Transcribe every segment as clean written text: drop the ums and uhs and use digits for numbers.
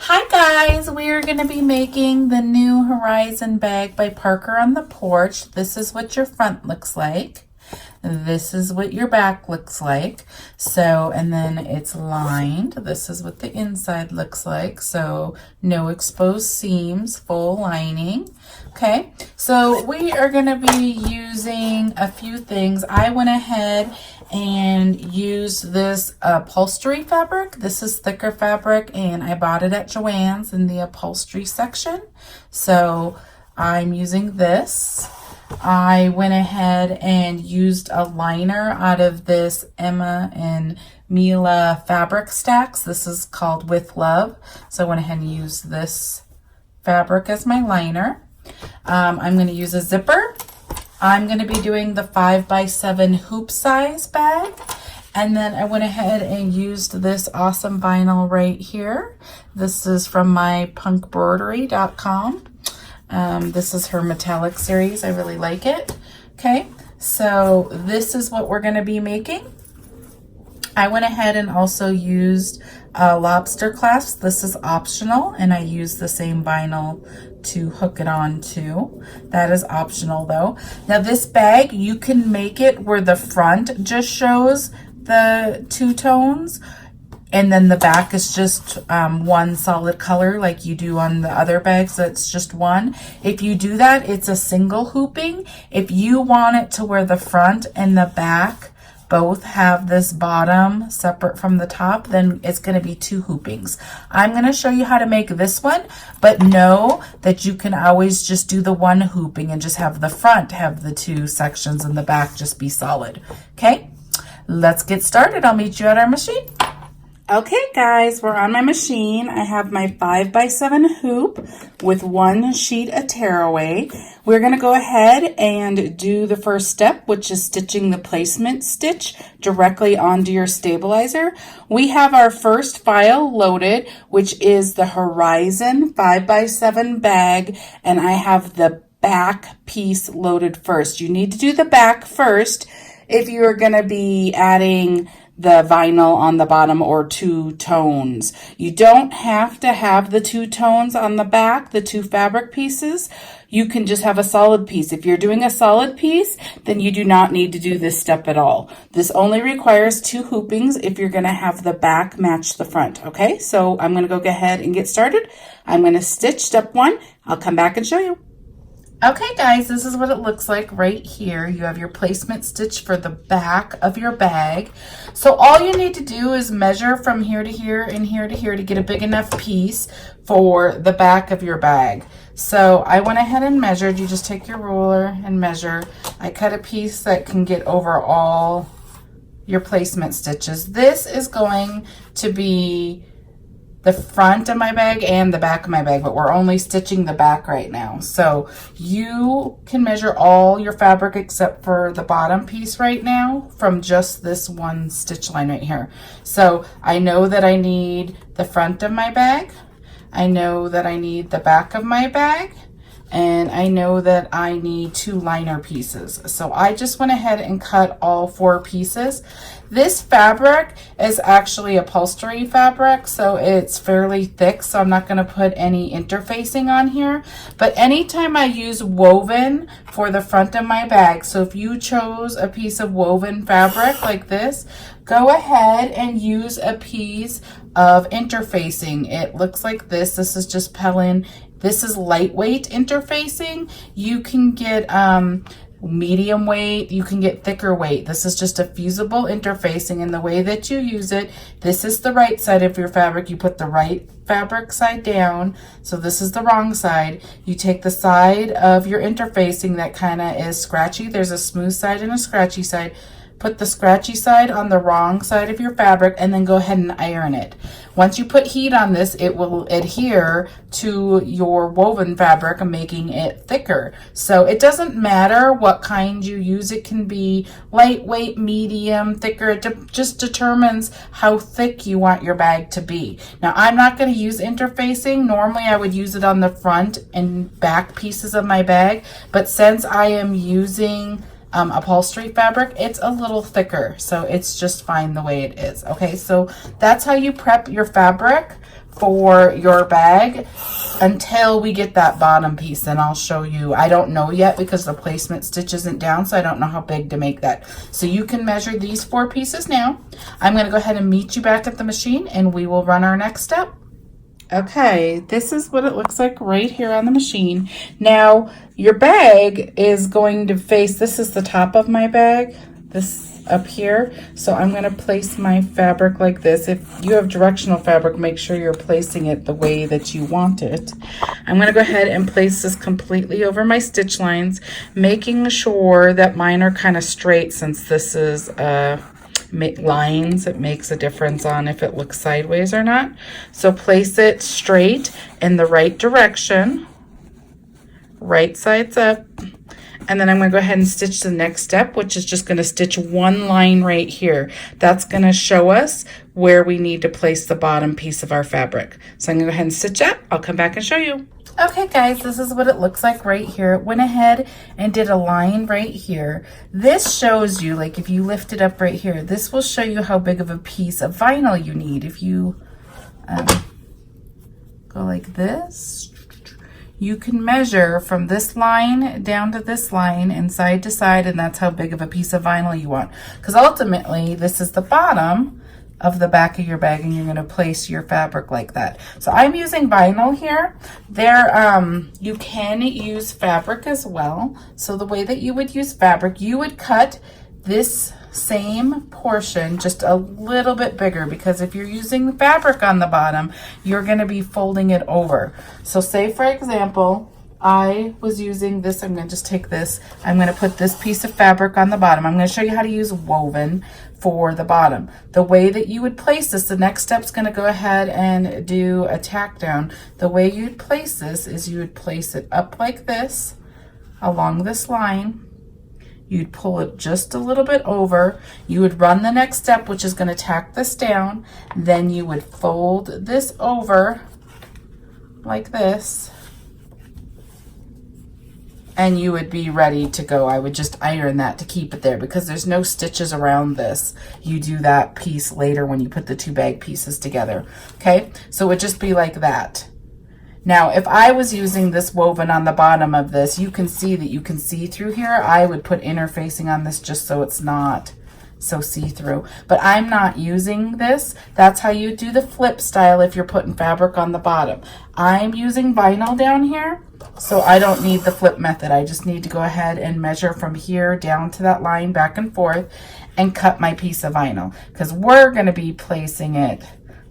Hi guys, we are going to be making the new Horizon bag by Parker on the Porch. This is what your front looks like. This is what your back looks like. So, and then it's lined. This is what the inside looks like. So, no exposed seams, full lining. Okay, so we are going to be using a few things. I went ahead and used this upholstery fabric. This is thicker fabric and I bought it at Joann's in the upholstery section. So I'm using this. I went ahead and used a liner out of this Emma and Mila fabric stacks. This is called With Love. So I went ahead and used this fabric as my liner. I'm going to use a zipper. I'm going to be doing the 5x7 hoop size bag. And then I went ahead and used this awesome vinyl right here. This is from my PUNKBROIDERY.com. This is her metallic series. I really like it. Okay, so this is what we're going to be making. I went ahead and also used lobster clasps. This is optional, and I used the same vinyl to hook it on to. That is optional though. Now this bag, you can make it where the front just shows the two tones, and then the back is just one solid color like you do on the other bags. That's just one. If you do that, it's a single hooping. If you want it to where the front and the back both have this bottom separate from the top, then it's going to be two hoopings. I'm going to show you how to make this one, but know that you can always just do the one hooping and just have the front have the two sections and the back just be solid. Okay, let's get started. I'll meet you at our machine. Okay guys, we're on my machine. I have my 5x7 hoop with one sheet of tearaway. We're going to go ahead and do the first step, which is stitching the placement stitch directly onto your stabilizer. We have our first file loaded, which is the Horizon 5x7 bag, and I have the back piece loaded first. You need to do the back first if you're going to be adding the vinyl on the bottom or two tones. You don't have to have the two tones on the back, the two fabric pieces. You can just have a solid piece. If you're doing a solid piece, then you do not need to do this step at all. This only requires two hoopings if you're going to have the back match the front. Okay, so I'm going to go ahead and get started. I'm going to stitch step one. I'll come back and show you. Okay guys, this is what it looks like right here. You have your placement stitch for the back of your bag. So all you need to do is measure from here to here and here to here to get a big enough piece for the back of your bag. So I went ahead and measured. You just take your ruler and measure. I cut a piece that can get over all your placement stitches. This is going to be the front of my bag and the back of my bag, but we're only stitching the back right now. So you can measure all your fabric except for the bottom piece right now from just this one stitch line right here. So I know that I need the front of my bag. I know that I need the back of my bag. And I know that I need two liner pieces. So I just went ahead and cut all four pieces. This fabric is actually upholstery fabric, so it's fairly thick, so I'm not going to put any interfacing on here. But anytime I use woven for the front of my bag, so if you chose a piece of woven fabric like this, go ahead and use a piece of interfacing. It looks like this. This is just Pellin. This is lightweight interfacing. You can get medium weight, you can get thicker weight. This is just a fusible interfacing, and the way that you use it, this is the right side of your fabric. You put the right fabric side down, so this is the wrong side. You take the side of your interfacing that kind of is scratchy. There's a smooth side and a scratchy side. Put the scratchy side on the wrong side of your fabric and then go ahead and iron it. Once you put heat on this, it will adhere to your woven fabric, making it thicker. So it doesn't matter what kind you use. It can be lightweight, medium, thicker. It just determines how thick you want your bag to be. Now, I'm not going to use interfacing. Normally, I would use it on the front and back pieces of my bag. But since I am using upholstery fabric, it's a little thicker, so it's just fine the way it is. Okay, so that's how you prep your fabric for your bag until we get that bottom piece. And I'll show you. I don't know yet because the placement stitch isn't down, so I don't know how big to make that. So you can measure these 4 pieces now. I'm going to go ahead and meet you back at the machine and we will run our next step. Okay, this is what it looks like right here on the machine. Now, your bag is going to face, this is the top of my bag, this up here. So I'm going to place my fabric like this. If you have directional fabric, make sure you're placing it the way that you want it. I'm going to go ahead and place this completely over my stitch lines, making sure that mine are kind of straight since this is lines. It makes a difference on if it looks sideways or not. So place it straight in the right direction, right sides up. And then I'm going to go ahead and stitch the next step, which is just going to stitch 1 line right here. That's going to show us where we need to place the bottom piece of our fabric. So I'm going to go ahead and stitch that. I'll come back and show you. Okay guys, this is what it looks like right here. It went ahead and did a line right here. This shows you, like if you lift it up right here, this will show you how big of a piece of vinyl you need. If you go like this, you can measure from this line down to this line and side to side, and that's how big of a piece of vinyl you want. Because ultimately, this is the bottom of the back of your bag, and you're going to place your fabric like that. So I'm using vinyl here. You can use fabric as well. So the way that you would use fabric, you would cut this same portion just a little bit bigger, because if you're using the fabric on the bottom, you're going to be folding it over. So say for example, I was using this, I'm going to just take this, I'm going to put this piece of fabric on the bottom. I'm going to show you how to use woven for the bottom. The way that you would place this, the next step is going to go ahead and do a tack down. The way you'd place this is you would place it up like this along this line. You'd pull it just a little bit over. You would run the next step, which is going to tack this down. Then you would fold this over like this, and you would be ready to go. I would just iron that to keep it there because there's no stitches around this. You do that piece later when you put the 2 bag pieces together. Okay, so it would just be like that. Now, if I was using this woven on the bottom of this, you can see that you can see through here. I would put interfacing on this just so it's not so see-through. But I'm not using this. That's how you do the flip style if you're putting fabric on the bottom. I'm using vinyl down here, so I don't need the flip method. I just need to go ahead and measure from here down to that line back and forth and cut my piece of vinyl, because we're going to be placing it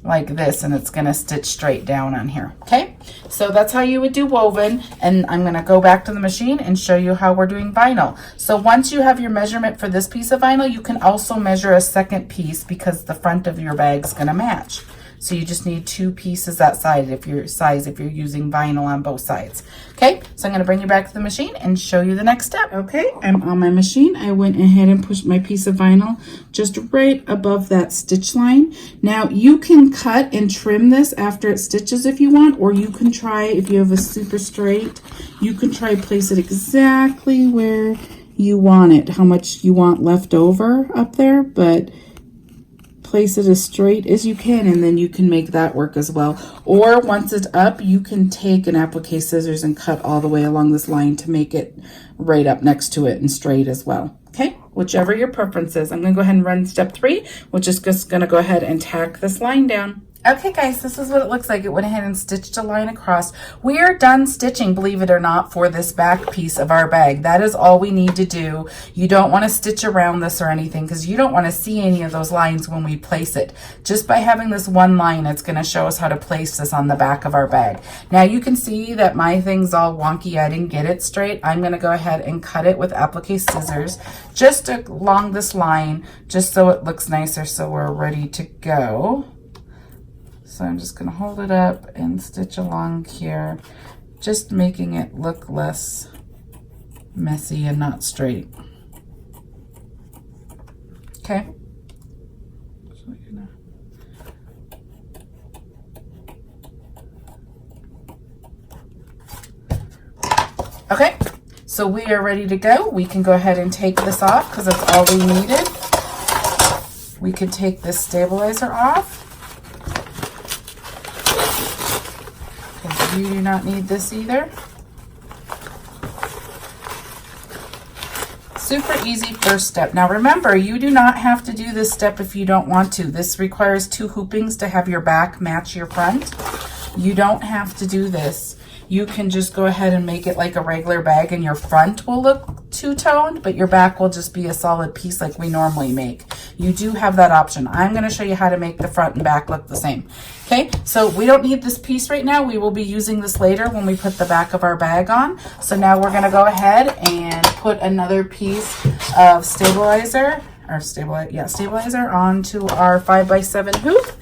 like this, and it's going to stitch straight down on here. Okay, so that's how you would do woven, and I'm going to go back to the machine and show you how we're doing vinyl. So once you have your measurement for this piece of vinyl, you can also measure a second piece because the front of your bag is going to match. So you just need 2 pieces that side if you're using vinyl on both sides. Okay, so I'm going to bring you back to the machine and show you the next step. Okay, I'm on my machine. I went ahead and pushed my piece of vinyl just right above that stitch line. Now you can cut and trim this after it stitches if you want, or you can try, if you have a super straight, you can try place it exactly where you want it, how much you want left over up there, but place it as straight as you can, and then you can make that work as well. Or once it's up, you can take an applique scissors and cut all the way along this line to make it right up next to it and straight as well. Okay, whichever your preference is. I'm going to go ahead and run step 3, which is just going to go ahead and tack this line down. Okay guys, this is what it looks like. It went ahead and stitched a line across. We are done stitching, believe it or not, for this back piece of our bag. That is all we need to do. You don't want to stitch around this or anything because you don't want to see any of those lines when we place it. Just by having this 1 line, it's going to show us how to place this on the back of our bag. Now you can see that my thing's all wonky. I didn't get it straight. I'm going to go ahead and cut it with applique scissors just along this line, just so it looks nicer, so we're ready to go. So I'm just going to hold it up and stitch along here, just making it look less messy and not straight. Okay. Okay, so we are ready to go. We can go ahead and take this off because that's all we needed. We can take this stabilizer off. You do not need this either. Super easy first step. Now remember, you do not have to do this step if you don't want to. This requires 2 hoopings to have your back match your front. You don't have to do this. You can just go ahead and make it like a regular bag, and your front will look two-toned, but your back will just be a solid piece like we normally make. You do have that option. I'm going to show you how to make the front and back look the same. Okay, so we don't need this piece right now. We will be using this later when we put the back of our bag on. So now we're going to go ahead and put another piece of stabilizer onto our 5x7 hoop.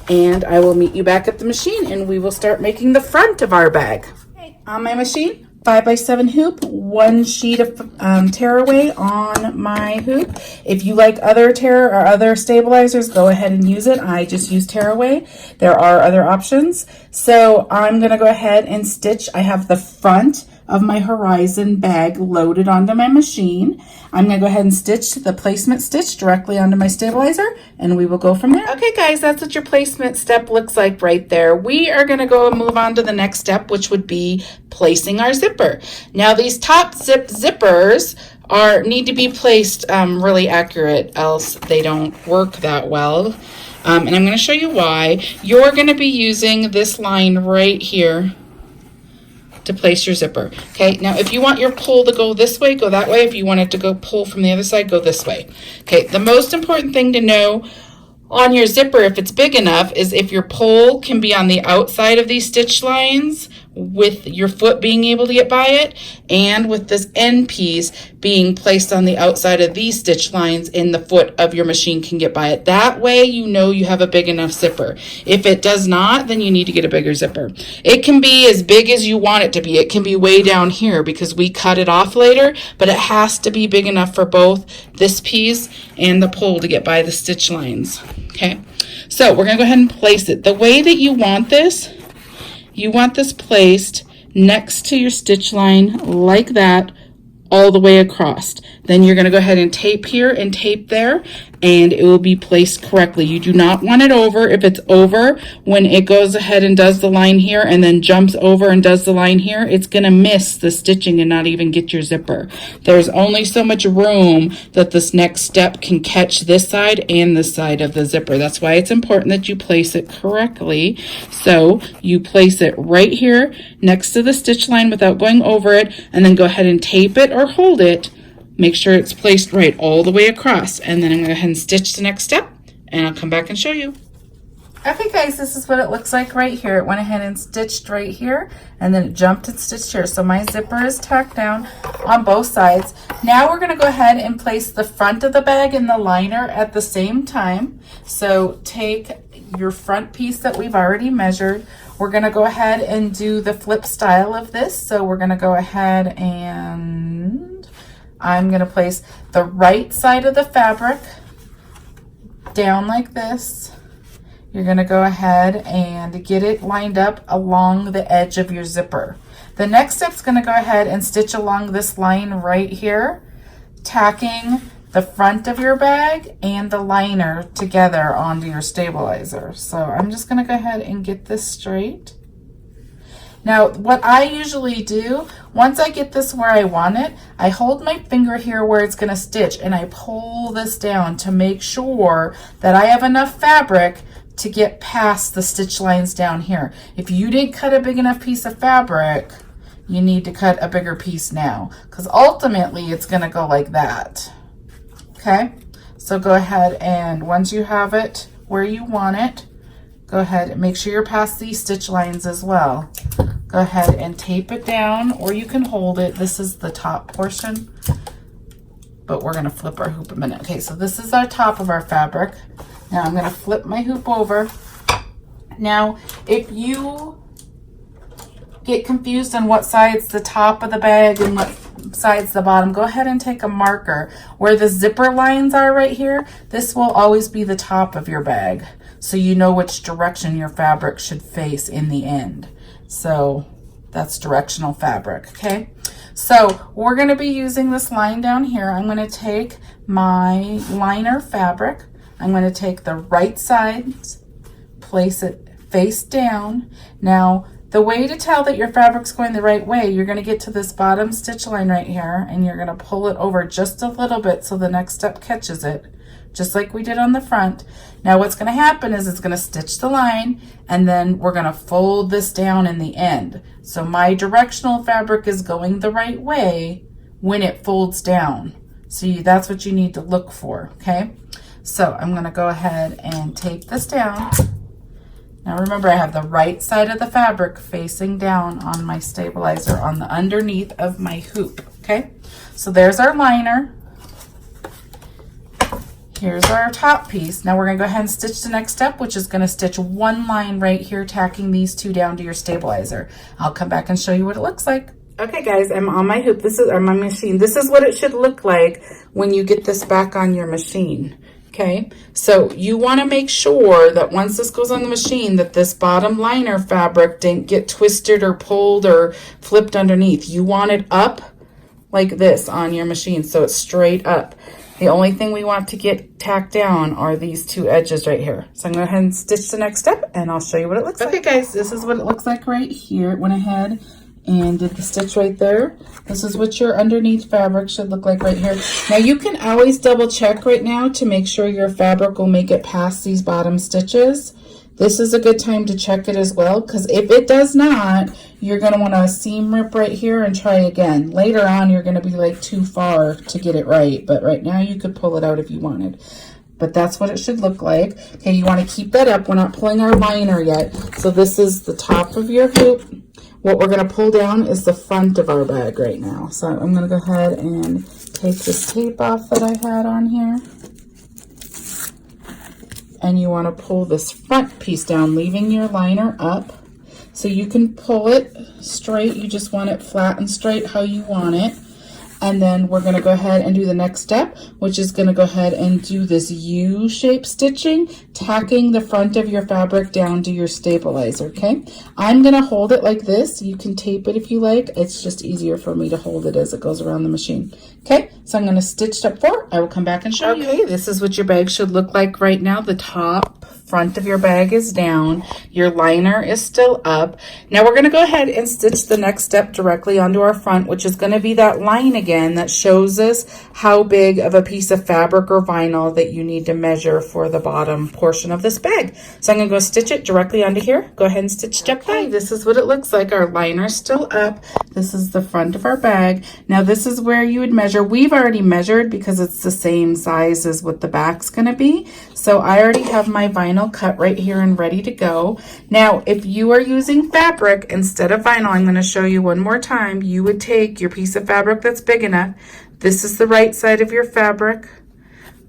And I will meet you back at the machine and we will start making the front of our bag. Okay, on my machine, 5x7 hoop, 1 sheet of tearaway on my hoop. If you like other tear or other stabilizers, go ahead and use it. I just use tearaway. There are other options. So I'm gonna go ahead and stitch. I have the front of my Horizon bag loaded onto my machine. I'm gonna go ahead and stitch the placement stitch directly onto my stabilizer, and we will go from there. Okay guys, that's what your placement step looks like right there. We are gonna go and move on to the next step, which would be placing our zipper. Now these top zippers need to be placed really accurate, else they don't work that well. And I'm gonna show you why. You're gonna be using this line right here to place your zipper. Okay, now if you want your pull to go this way, go that way. If you want it to go pull from the other side, go this way. Okay, the most important thing to know on your zipper, if it's big enough, is if your pull can be on the outside of these stitch lines with your foot being able to get by it, and with this end piece being placed on the outside of these stitch lines and the foot of your machine can get by it. That way you know you have a big enough zipper. If it does not, then you need to get a bigger zipper. It can be as big as you want it to be. It can be way down here because we cut it off later, but it has to be big enough for both this piece and the pull to get by the stitch lines. Okay, so we're gonna go ahead and place it. The way that you want this placed next to your stitch line like that, all the way across. Then you're going to go ahead and tape here and tape there, and it will be placed correctly. You do not want it over. If it's over, when it goes ahead and does the line here and then jumps over and does the line here, it's going to miss the stitching and not even get your zipper. There's only so much room that this next step can catch this side and this side of the zipper. That's why it's important that you place it correctly. So you place it right here next to the stitch line without going over it, and then go ahead and tape it or hold it. Make sure it's placed right all the way across, and then I'm going to go ahead and stitch the next step, and I'll come back and show you. Okay guys, this is what it looks like right here. It went ahead and stitched right here, and then it jumped and stitched here. So my zipper is tacked down on both sides. Now we're going to go ahead and place the front of the bag and the liner at the same time. So take your front piece that we've already measured. We're going to go ahead and do the flip style of this. So we're going to go ahead and I'm going to place the right side of the fabric down like this. You're going to go ahead and get it lined up along the edge of your zipper. The next step is going to go ahead and stitch along this line right here, tacking the front of your bag and the liner together onto your stabilizer. So I'm just going to go ahead and get this straight. Now, what I usually do, once I get this where I want it, I hold my finger here where it's going to stitch, and I pull this down to make sure that I have enough fabric to get past the stitch lines down here. If you didn't cut a big enough piece of fabric, you need to cut a bigger piece now, because ultimately it's going to go like that. Okay, so go ahead, and once you have it where you want it, go ahead and make sure you're past these stitch lines as well. Go ahead and tape it down, or you can hold it. This is the top portion, but we're going to flip our hoop in a minute. Okay, so this is our top of our fabric. Now I'm going to flip my hoop over. Now, if you get confused on what side's the top of the bag and what side's the bottom, go ahead and take a marker. Where the zipper lines are right here, this will always be the top of your bag, so you know which direction your fabric should face in the end. So that's directional fabric. Okay, so we're going to be using this line down here. I'm going to take my liner fabric, I'm going to take the right side, place it face down. Now The way to tell that your fabric's going the right way, you're going to get to this bottom stitch line right here, and you're going to pull it over just a little bit so the next step catches it, just like we did on the front. Now what's going to happen is it's going to stitch the line, and then we're going to fold this down in the end. So my directional fabric is going the right way when it folds down. So that's what you need to look for, okay? So I'm going to go ahead and tape this down. Now remember, I have the right side of the fabric facing down on my stabilizer on the underneath of my hoop, okay? So there's our liner. Here's our top piece. Now we're gonna go ahead and stitch the next step, which is gonna stitch one line right here, tacking these two down to your stabilizer. I'll come back and show you what it looks like. Okay guys, I'm on my hoop, or my machine. This is what it should look like when you get this back on your machine. Okay, so you want to make sure that once this goes on the machine that this bottom liner fabric didn't get twisted or pulled or flipped underneath. You want it up like this on your machine, so it's straight up. The only thing we want to get tacked down are these two edges right here. So I'm going to go ahead and stitch the next step, and I'll show you what it looks like. Okay guys, this is what it looks like right here. It went ahead and did the stitch right there. This is what your underneath fabric should look like right here. Now you can always double check right now to make sure your fabric will make it past these bottom stitches. This is a good time to check it as well, because if it does not, you're going to want to seam rip right here and try again. Later on, you're going to be like too far to get it right, but right now you could pull it out if you wanted. But that's what it should look like. Okay, you want to keep that up. We're not pulling our liner yet. So this is the top of your hoop. What we're going to pull down is the front of our bag right now. So I'm going to go ahead and take this tape off that I had on here. And you want to pull this front piece down, leaving your liner up. So you can pull it straight. You just want it flat and straight how you want it. And then we're going to go ahead and do the next step, which is going to go ahead and do this U-shaped stitching, tacking the front of your fabric down to your stabilizer, okay? I'm going to hold it like this. You can tape it if you like. It's just easier for me to hold it as it goes around the machine. Okay, so I'm going to stitch step 4. I will come back and show you. Okay, this is what your bag should look like right now. The top front of your bag is down. Your liner is still up. Now we're going to go ahead and stitch the next step directly onto our front, which is going to be that line again that shows us how big of a piece of fabric or vinyl that you need to measure for the bottom portion of this bag. So I'm going to go stitch it directly onto here. Go ahead and stitch step 5. This is what it looks like. Our liner's still up. This is the front of our bag. Now this is where you would measure. We've already measured because it's the same size as what the back's going to be. So I already have my vinyl cut right here and ready to go. Now, if you are using fabric instead of vinyl, I'm going to show you one more time. You would take your piece of fabric that's big enough. This is the right side of your fabric.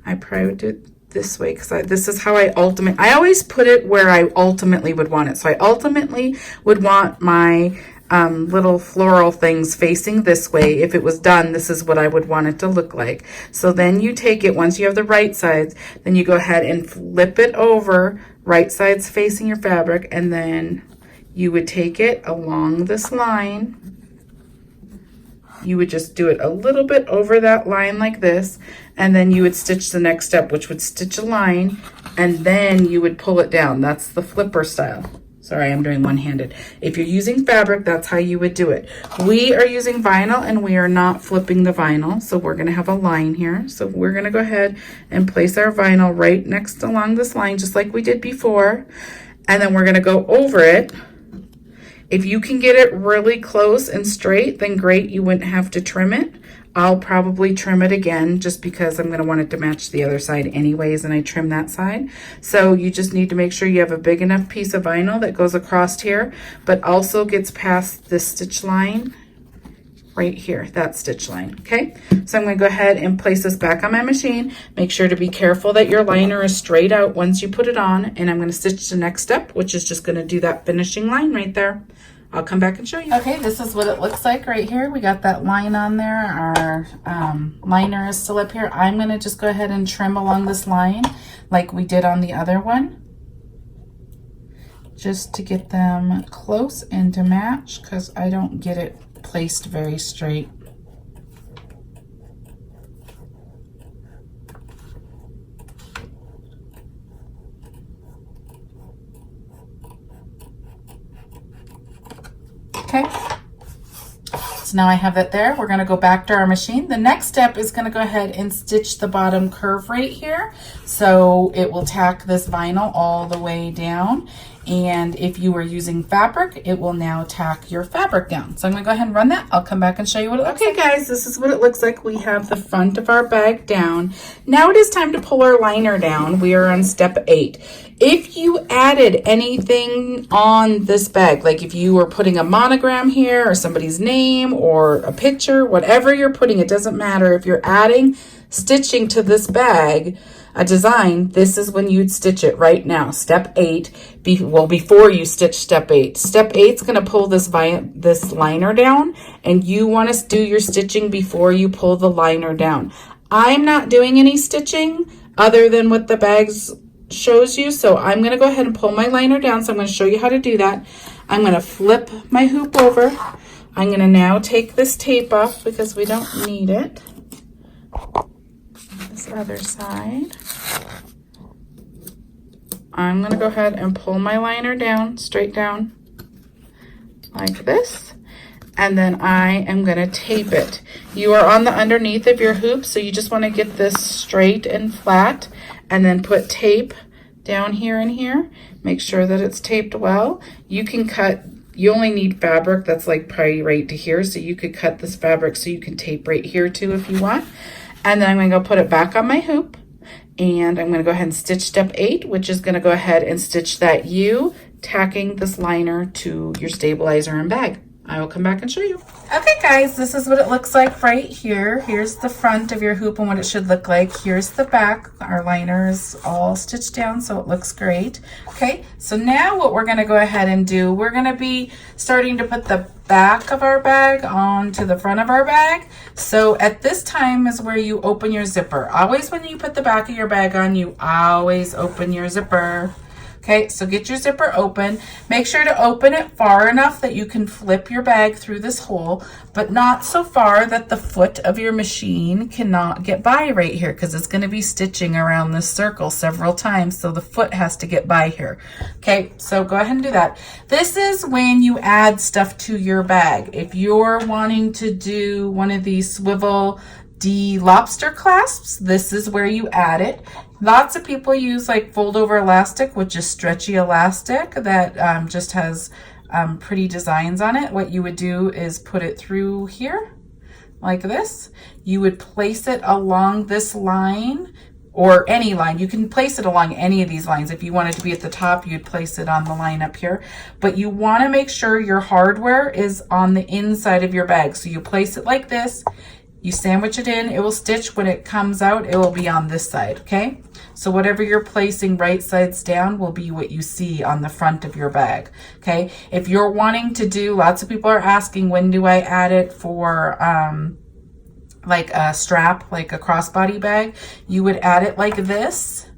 I probably would do it this way because this is how I always put it where I ultimately would want it. So I ultimately would want my little floral things facing this way. If it was done, this is what I would want it to look like. So then you take it, once you have the right sides, then you go ahead and flip it over, right sides facing your fabric, and then you would take it along this line. You would just do it a little bit over that line like this, and then you would stitch the next step, which would stitch a line, and then you would pull it down. That's the flipper style. Sorry, I'm doing one-handed. If you're using fabric, that's how you would do it. We are using vinyl and we are not flipping the vinyl. So we're gonna have a line here. So we're gonna go ahead and place our vinyl right next along this line, just like we did before. And then we're gonna go over it. If you can get it really close and straight, then great, you wouldn't have to trim it. I'll probably trim it again just because I'm going to want it to match the other side anyways, and I trim that side. So you just need to make sure you have a big enough piece of vinyl that goes across here, but also gets past this stitch line right here, that stitch line, okay? So I'm going to go ahead and place this back on my machine. Make sure to be careful that your liner is straight out once you put it on, and I'm going to stitch the next step, which is just going to do that finishing line right there. I'll come back and show you. Okay, this is what it looks like right here. We got that line on there. Our liner is still up here. I'm going to just go ahead and trim along this line like we did on the other one, just to get them close and to match, because I don't get it placed very straight. Okay. So now I have that there. We're going to go back to our machine. The next step is going to go ahead and stitch the bottom curve right here. So it will tack this vinyl all the way down. And if you are using fabric, it will now tack your fabric down. So I'm going to go ahead and run that. I'll come back and show you what it looks like. Okay guys, this is what it looks like. We have the front of our bag down. Now it is time to pull our liner down. We are on step 8. If you added anything on this bag, like if you were putting a monogram here or somebody's name or a picture, whatever you're putting, it doesn't matter. If you're adding stitching to this bag, a design, this is when you'd stitch it right now. Step 8, before you stitch step 8. Step 8 is going to pull this liner down, and you want to do your stitching before you pull the liner down. I'm not doing any stitching other than what the bags shows you, so I'm going to go ahead and pull my liner down. So I'm going to show you how to do that. I'm going to flip my hoop over. I'm going to now take this tape off because we don't need it. This other side. I'm going to go ahead and pull my liner down, straight down, like this. And then I am going to tape it. You are on the underneath of your hoop, so you just want to get this straight and flat, and then put tape down here and here. Make sure that it's taped well. You can cut, you only need fabric that's like probably right to here, so you could cut this fabric so you can tape right here too if you want. And then I'm going to go put it back on my hoop, and I'm going to go ahead and stitch step 8, which is going to go ahead and stitch that U, tacking this liner to your stabilizer and bag. I will come back and show you. Okay guys, this is what it looks like right here. Here's the front of your hoop and what it should look like. Here's the back. Our liner is all stitched down, so it looks great. Okay, so now what we're going to go ahead and do, we're going to be starting to put the back of our bag onto the front of our bag. So at this time is where you open your zipper. Always when you put the back of your bag on, you always open your zipper. Okay, so get your zipper open. Make sure to open it far enough that you can flip your bag through this hole, but not so far that the foot of your machine cannot get by right here, because it's going to be stitching around this circle several times, so the foot has to get by here. Okay, so go ahead and do that. This is when you add stuff to your bag. If you're wanting to do one of these swivel LOBSTER clasps, this is where you add it. Lots of people use like fold over elastic, which is stretchy elastic that just has pretty designs on it. What you would do is put it through here like this. You would place it along this line or any line. You can place it along any of these lines. If you want it to be at the top, you'd place it on the line up here. But you want to make sure your hardware is on the inside of your bag. So you place it like this. You sandwich it in, it will stitch. When it comes out, it will be on this side, okay? So whatever you're placing right sides down will be what you see on the front of your bag, okay? If you're wanting to do, lots of people are asking, when do I add it for like a strap, like a crossbody bag? You would add it like this.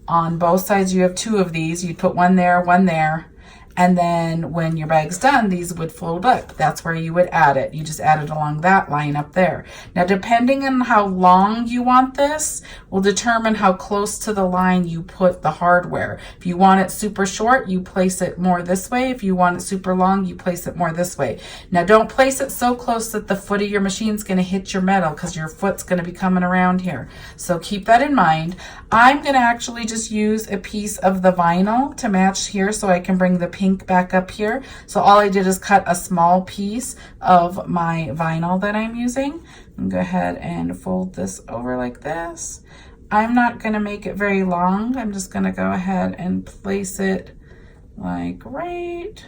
On both sides, you have 2 of these. You'd put one there, and then when your bag's done, these would fold up. That's where you would add it. You just add it along that line up there. Now, depending on how long you want this will determine how close to the line you put the hardware. If you want it super short, you place it more this way. If you want it super long, you place it more this way. Now, don't place it so close that the foot of your machine's going to hit your metal, because your foot's going to be coming around here. So keep that in mind. I'm going to actually just use a piece of the vinyl to match here so I can bring the pink back up here. So all I did is cut a small piece of my vinyl that I'm using. And go ahead and fold this over like this. I'm not going to make it very long. I'm just going to go ahead and place it like right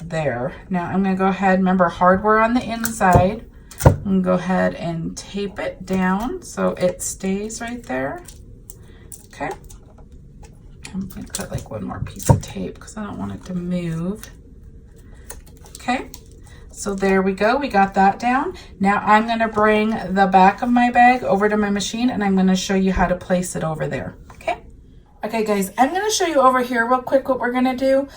there. Now I'm going to go ahead, remember hardware on the inside. I'm going to go ahead and tape it down so it stays right there. Okay. I'm going to put like one more piece of tape because I don't want it to move. Okay, so there we go. We got that down. Now I'm going to bring the back of my bag over to my machine, and I'm going to show you how to place it over there. Okay. Okay guys, I'm going to show you over here real quick what we're going to do.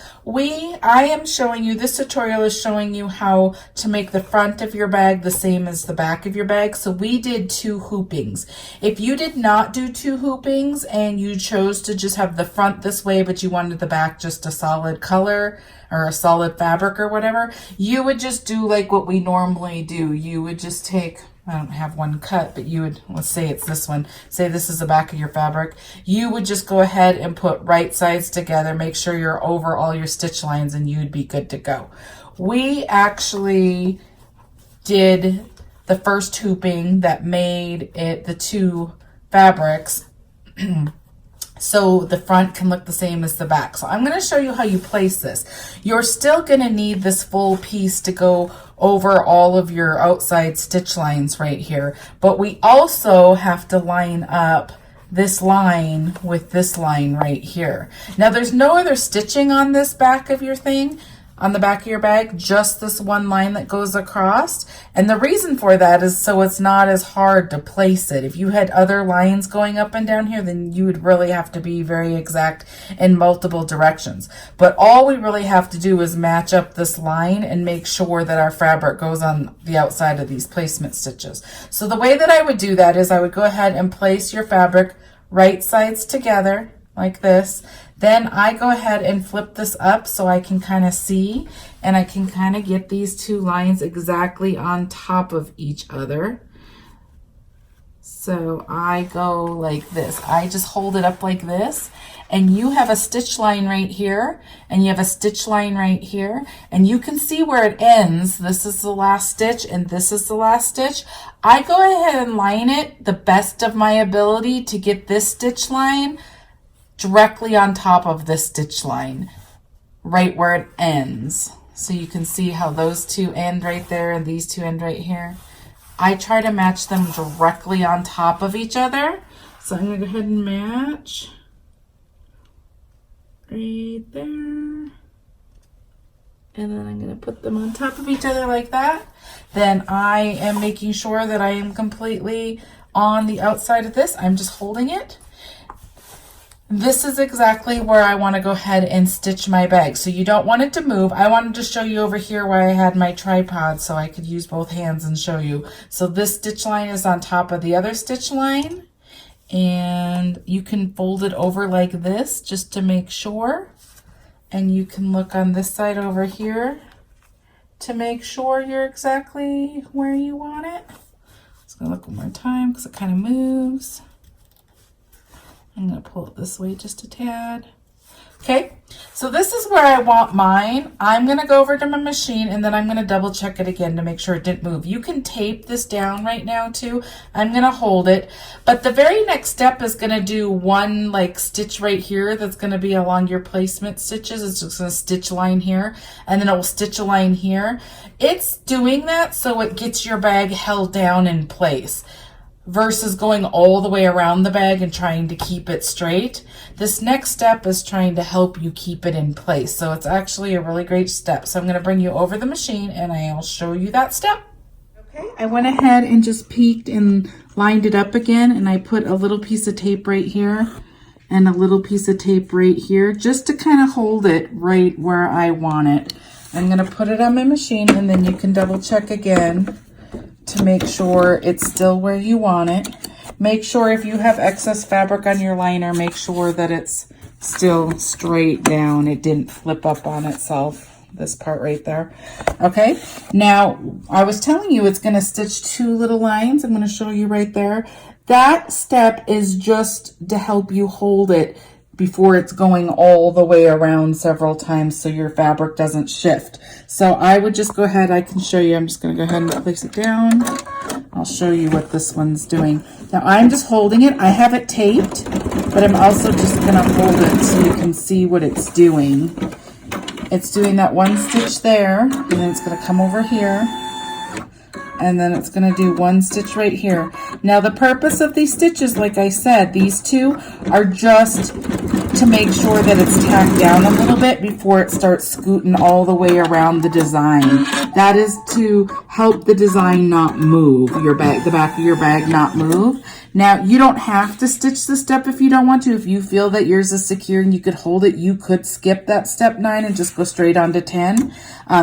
I am showing you, this tutorial is showing you how to make the front of your bag the same as the back of your bag. So we did 2 hoopings. If you did not do 2 hoopings and you chose to just have the front this way, but you wanted the back just a solid color or a solid fabric or whatever, you would just do like what we normally do. You would just take, I don't have one cut, but you would, let's say it's this one, say this is the back of your fabric. You would just go ahead and put right sides together, make sure you're over all your stitch lines, and you'd be good to go. We actually did the first hooping that made it the 2 fabrics so the front can look the same as the back. So I'm going to show you how you place this. You're still going to need this full piece to go over all of your outside stitch lines right here, but we also have to line up this line with this line right here. Now there's no other stitching on this back of your thing, on the back of your bag, just this one line that goes across. And the reason for that is so it's not as hard to place it. If you had other lines going up and down here, then you would really have to be very exact in multiple directions. But all we really have to do is match up this line and make sure that our fabric goes on the outside of these placement stitches. So the way that I would do that is I would go ahead and place your fabric right sides together like this. Then I go ahead and flip this up so I can kind of see, and I can kind of get these 2 lines exactly on top of each other. So I go like this. I just hold it up like this, and you have a stitch line right here, and you have a stitch line right here, and you can see where it ends. This is the last stitch, and this is the last stitch. I go ahead and line it the best of my ability to get this stitch line directly on top of this stitch line, right where it ends. So you can see how those 2 end right there and these 2 end right here. I try to match them directly on top of each other. So I'm going to go ahead and match right there. And then I'm going to put them on top of each other like that. Then I am making sure that I am completely on the outside of this. I'm just holding it. This is exactly where I want to go ahead and stitch my bag. So you don't want it to move. I wanted to show you over here where I had my tripod so I could use both hands and show you. So this stitch line is on top of the other stitch line, and you can fold it over like this just to make sure. And you can look on this side over here to make sure you're exactly where you want it. Just gonna look one more time because it kind of moves. I'm going to pull it this way just a tad. Okay, so this is where I want mine. I'm going to go over to my machine, and then I'm going to double check it again to make sure it didn't move. You can tape this down right now too. I'm going to hold it, but the very next step is going to do one like stitch right here that's going to be along your placement stitches. It's just going to stitch a line here, and then it will stitch a line here. It's doing that so it gets your bag held down in place, versus going all the way around the bag and trying to keep it straight. This next step is trying to help you keep it in place. So it's actually a really great step. So I'm going to bring you over the machine and I'll show you that step. Okay, I went ahead and just peeked and lined it up again, and I put a little piece of tape right here and a little piece of tape right here just to kind of hold it right where I want it. I'm going to put it on my machine, and then you can double check again to make sure it's still where you want it. Make sure if you have excess fabric on your liner, make sure that it's still straight down. It didn't flip up on itself, this part right there. Okay, now I was telling you it's going to stitch 2 little lines. I'm going to show you right there. That step is just to help you hold it before it's going all the way around several times so your fabric doesn't shift. So I would just go ahead, I can show you, I'm just going to go ahead and place it down. I'll show you what this one's doing. Now I'm just holding it. I have it taped, but I'm also just going to hold it so you can see what it's doing. It's doing that one stitch there, and then it's going to come over here, and then it's going to do one stitch right here. Now the purpose of these stitches, like I said, these 2 are just to make sure that it's tacked down a little bit before it starts scooting all the way around the design. That is to help the design not move, your bag, the back of your bag not move. Now, you don't have to stitch the step if you don't want to. If you feel that yours is secure and you could hold it, you could skip that step 9 and just go straight on to 10,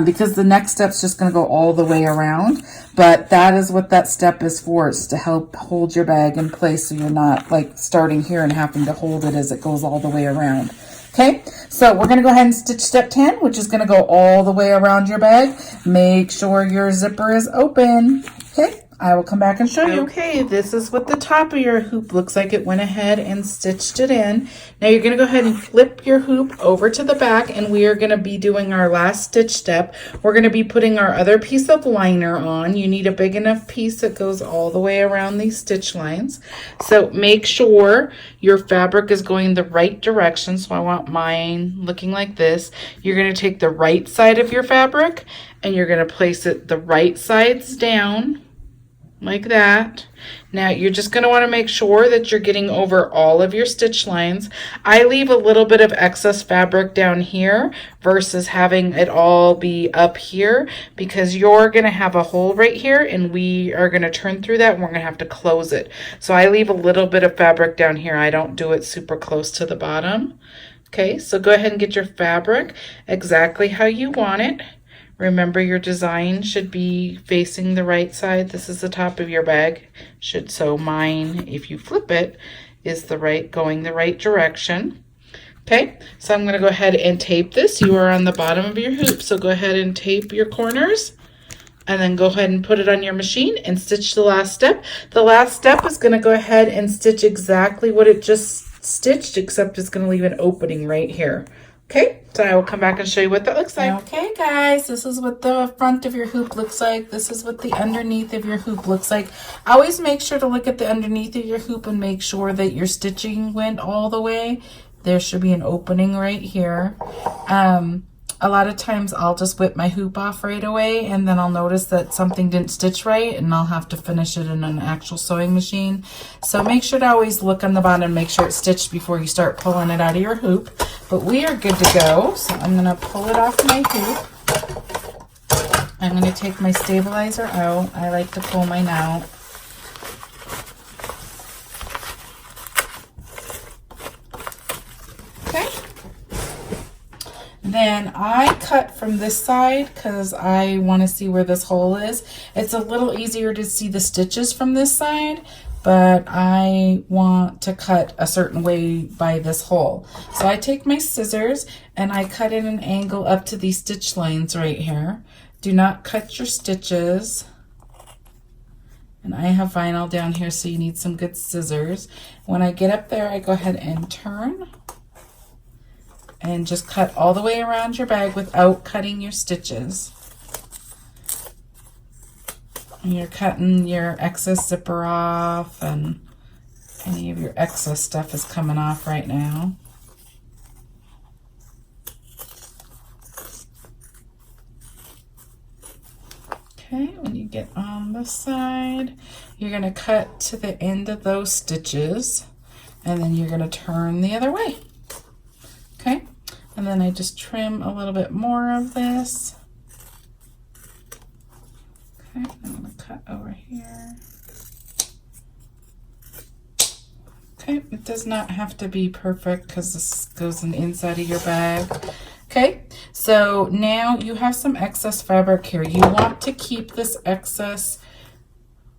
because the next step's just going to go all the way around. But that is what that step is for. It's to help hold your bag in place so you're not like starting here and having to hold it as it goes all the way around. Okay, so we're going to go ahead and stitch step 10, which is going to go all the way around your bag. Make sure your zipper is open. Okay, I will come back and show you. Okay, this is what the top of your hoop looks like. It went ahead and stitched it in. Now you're going to go ahead and flip your hoop over to the back, and we are going to be doing our last stitch step. We're going to be putting our other piece of liner on. You need a big enough piece that goes all the way around these stitch lines. So make sure your fabric is going the right direction. So I want mine looking like this. You're going to take the right side of your fabric and you're going to place it the right sides down, like that. Now you're just going to want to make sure that you're getting over all of your stitch lines. I leave a little bit of excess fabric down here versus having it all be up here, because you're going to have a hole right here and we are going to turn through that and we're going to have to close it. So I leave a little bit of fabric down here. I don't do it super close to the bottom. Okay, so go ahead and get your fabric exactly how you want it. Remember, your design should be facing the right side. This is the top of your bag. So mine, if you flip it, is going the right direction. Okay, so I'm going to go ahead and tape this. You are on the bottom of your hoop, so go ahead and tape your corners. And then go ahead and put it on your machine and stitch the last step. The last step is going to go ahead and stitch exactly what it just stitched, except it's going to leave an opening right here. Okay, so I will come back and show you what that looks like. Okay, guys, this is what the front of your hoop looks like. This is what the underneath of your hoop looks like. Always make sure to look at the underneath of your hoop and make sure that your stitching went all the way. There should be an opening right here. A lot of times I'll just whip my hoop off right away and then I'll notice that something didn't stitch right and I'll have to finish it in an actual sewing machine. So make sure to always look on the bottom and make sure it's stitched before you start pulling it out of your hoop. But we are good to go. So I'm going to pull it off my hoop. I'm going to take my stabilizer out. I like to pull mine out. Then I cut from this side because I want to see where this hole is. It's a little easier to see the stitches from this side, but I want to cut a certain way by this hole. So I take my scissors and I cut in an angle up to these stitch lines right here. Do not cut your stitches. And I have vinyl down here, so you need some good scissors. When I get up there, I go ahead and turn. And just cut all the way around your bag without cutting your stitches. And you're cutting your excess zipper off, and any of your excess stuff is coming off right now. Okay, when you get on the side, you're going to cut to the end of those stitches, and then you're going to turn the other way. Okay, and then I just trim a little bit more of this. Okay, I'm going to cut over here. Okay, it does not have to be perfect because this goes in the inside of your bag. Okay, so now you have some excess fabric here. You want to keep this excess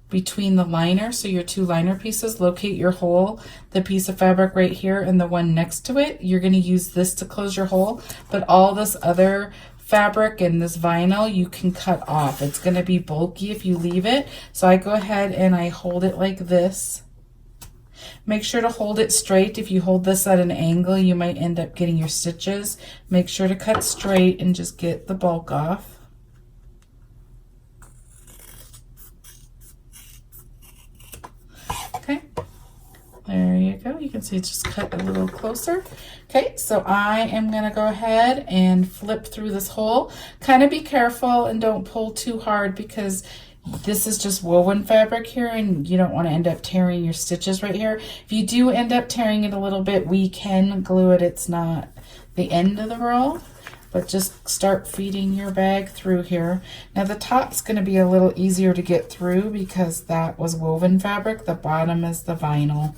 between the liner, so your two liner pieces. Locate your hole, the piece of fabric right here and the one next to it. You're going to use this to close your hole, but all this other fabric and this vinyl you can cut off. It's going to be bulky if you leave it, so I go ahead and I hold it like this. Make sure to hold it straight. If you hold this at an angle, you might end up getting your stitches. Make sure to cut straight and just get the bulk off. Okay, there you go. You can see it's just cut a little closer. Okay, so I am going to go ahead and flip through this hole. Kind of be careful and don't pull too hard because this is just woven fabric here and you don't want to end up tearing your stitches right here. If you do end up tearing it a little bit, we can glue it. It's not the end of the roll. but just start feeding your bag through here. Now the top's going to be a little easier to get through because that was woven fabric. The bottom is the vinyl.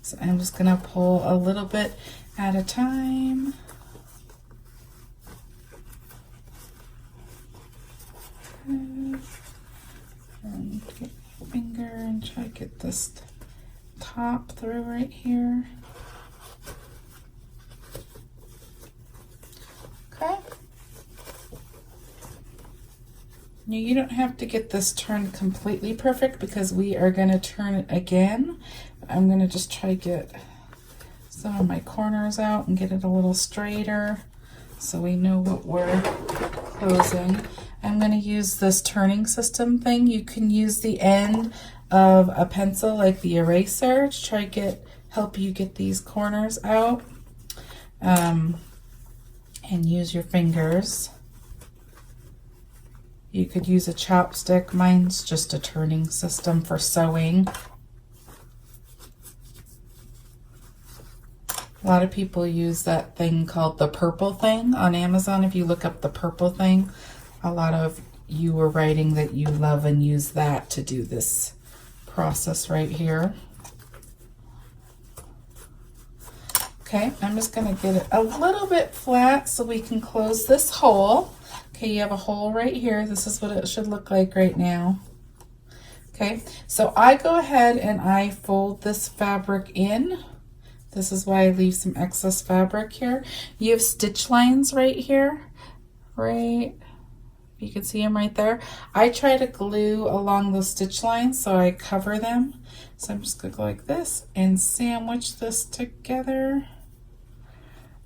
So I'm just going to pull a little bit at a time. And get your finger and try to get this top through right here. Okay. Now you don't have to get this turned completely perfect because we are going to turn it again. I'm going to just try to get some of my corners out and get it a little straighter so we know what we're closing. I'm going to use this turning system thing. You can use the end of a pencil like the eraser to try to help you get these corners out, and use your fingers. You could use a chopstick. Mine's just a turning system for sewing. A lot of people use that thing called the purple thing on Amazon. If you look up the purple thing, a lot of you were writing that you love and use that to do this process right here. Okay, I'm just going to get it a little bit flat so we can close this hole. Okay, you have a hole right here. This is what it should look like right now. Okay, so I go ahead and I fold this fabric in. This is why I leave some excess fabric here. You have stitch lines right here, right? You can see them right there. I try to glue along those stitch lines so I cover them. So I'm just gonna go like this and sandwich this together.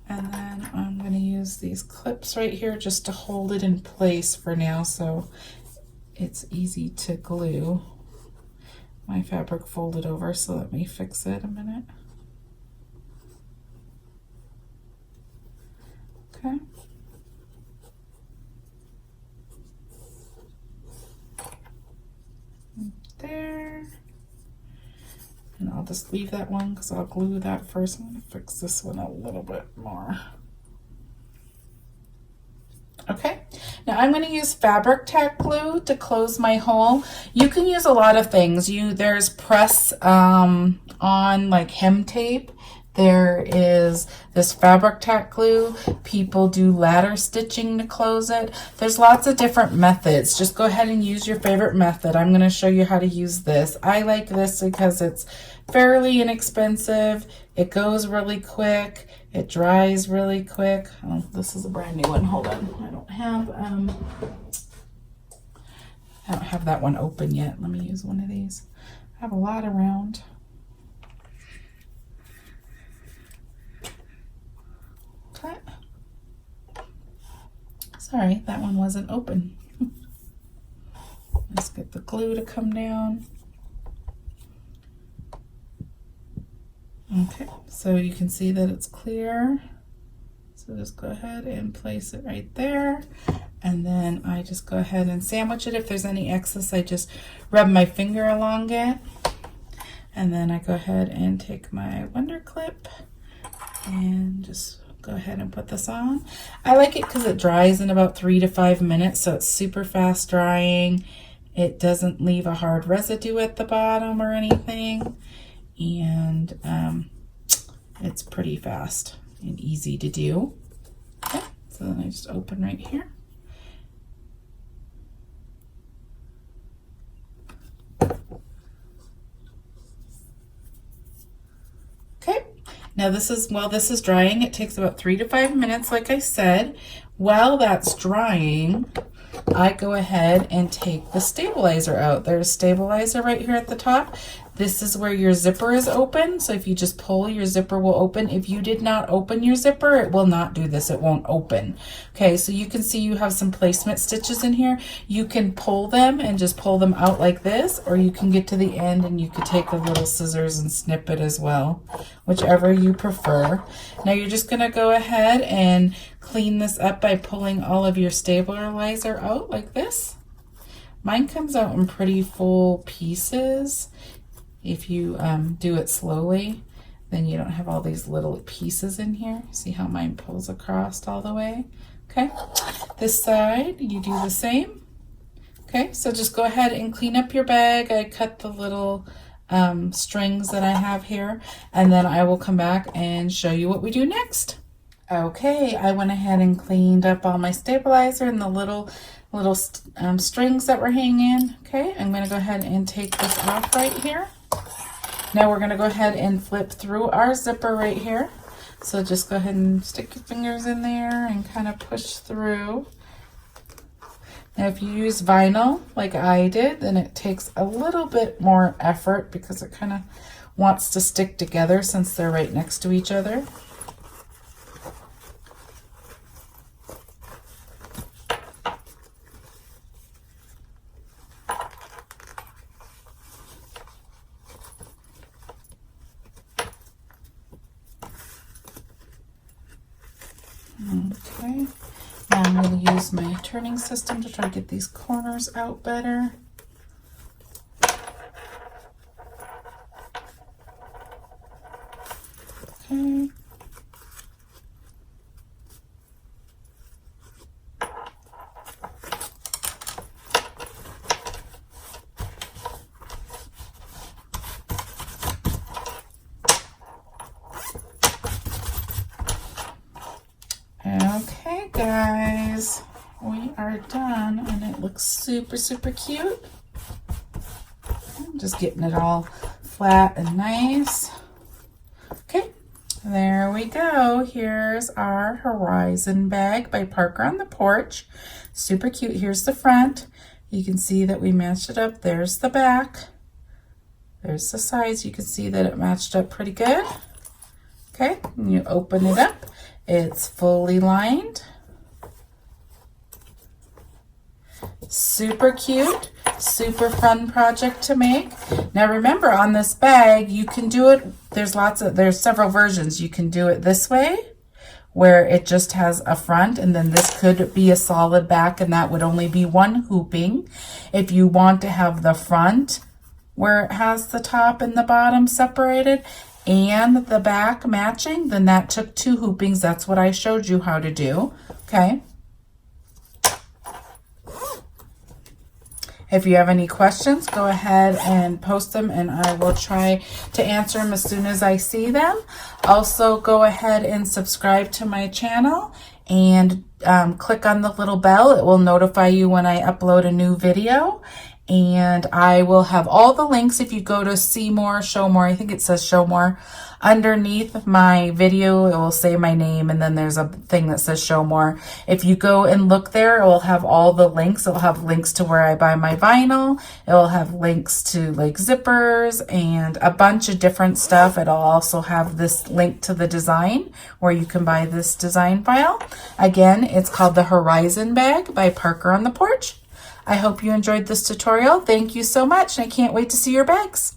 And then I'm gonna use these clips right here just to hold it in place for now so it's easy to glue. My fabric folded over, so let me fix it a minute. Okay. There. And I'll just leave that one because I'll glue that first. I'm going to fix this one a little bit more. Okay, now I'm going to use fabric tack glue to close my hole. You can use a lot of things. There's press on like hem tape. There is this fabric tack glue. People do ladder stitching to close it. There's lots of different methods. Just go ahead and use your favorite method. I'm going to show you how to use this. I like this because it's fairly inexpensive. It goes really quick. It dries really quick. Oh, this is a brand new one. Hold on. I don't have that one open yet. Let me use one of these. I have a lot around. Okay. Sorry, that one wasn't open. Let's get the glue to come down. Okay, so you can see that it's clear. So just go ahead and place it right there. And then I just go ahead and sandwich it. If there's any excess, I just rub my finger along it. And then I go ahead and take my Wonder Clip and just go ahead and put this on. I like it because it dries in about 3 to 5 minutes, so it's super fast drying. It doesn't leave a hard residue at the bottom or anything, and it's pretty fast and easy to do. Okay, so then I just open right here. Now while this is drying, it takes about 3 to 5 minutes, like I said. While that's drying, I go ahead and take the stabilizer out. There's a stabilizer right here at the top. This is where your zipper is open. So if you just pull, your zipper will open. If you did not open your zipper, it will not do this. It won't open. Okay, so you can see you have some placement stitches in here. You can pull them and just pull them out like this, or you can get to the end and you could take the little scissors and snip it as well, whichever you prefer. Now you're just gonna go ahead and clean this up by pulling all of your stabilizer out like this. Mine comes out in pretty full pieces if you do it slowly. Then you don't have all these little pieces in here. See how mine pulls across all the way? Okay, this side, you do the same. Okay, so just go ahead and clean up your bag. I cut the little strings that I have here, and then I will come back and show you what we do next. Okay, I went ahead and cleaned up all my stabilizer and the little strings that were hanging. Okay, I'm going to go ahead and take this off right here. Now we're going to go ahead and flip through our zipper right here. So just go ahead and stick your fingers in there and kind of push through. Now if you use vinyl like I did, then it takes a little bit more effort because it kind of wants to stick together since they're right next to each other. Okay, now I'm going to use my turning system to try to get these corners out better. Okay. Okay guys, we are done and it looks super cute. I'm just getting it all flat and nice. Okay, there we go. Here's our Horizon bag by Parker on the Porch. Super cute. Here's the front. You can see that we matched it up. There's the back. There's the sides. You can see that it matched up pretty good. Okay, and you open it up. It's fully lined. Super cute, super fun project to make. Now remember, on this bag, you can do it, there's several versions. You can do it this way, where it just has a front, and then this could be a solid back, and that would only be one hooping. If you want to have the front where it has the top and the bottom separated, and the back matching, then that took 2 hoopings. That's what I showed you how to do. Okay. If you have any questions, go ahead and post them and I will try to answer them as soon as I see them. Also, go ahead and subscribe to my channel and click on the little bell. It will notify you when I upload a new video. And I will have all the links. If you go to see more, show more, I think it says show more, underneath my video, it will say my name, and then there's a thing that says show more. If you go and look there, it will have all the links. It will have links to where I buy my vinyl. It will have links to like zippers and a bunch of different stuff. It'll also have this link to the design where you can buy this design file. Again, it's called the Horizon bag by Parker on the Porch. I hope you enjoyed this tutorial. Thank you so much. I can't wait to see your bags.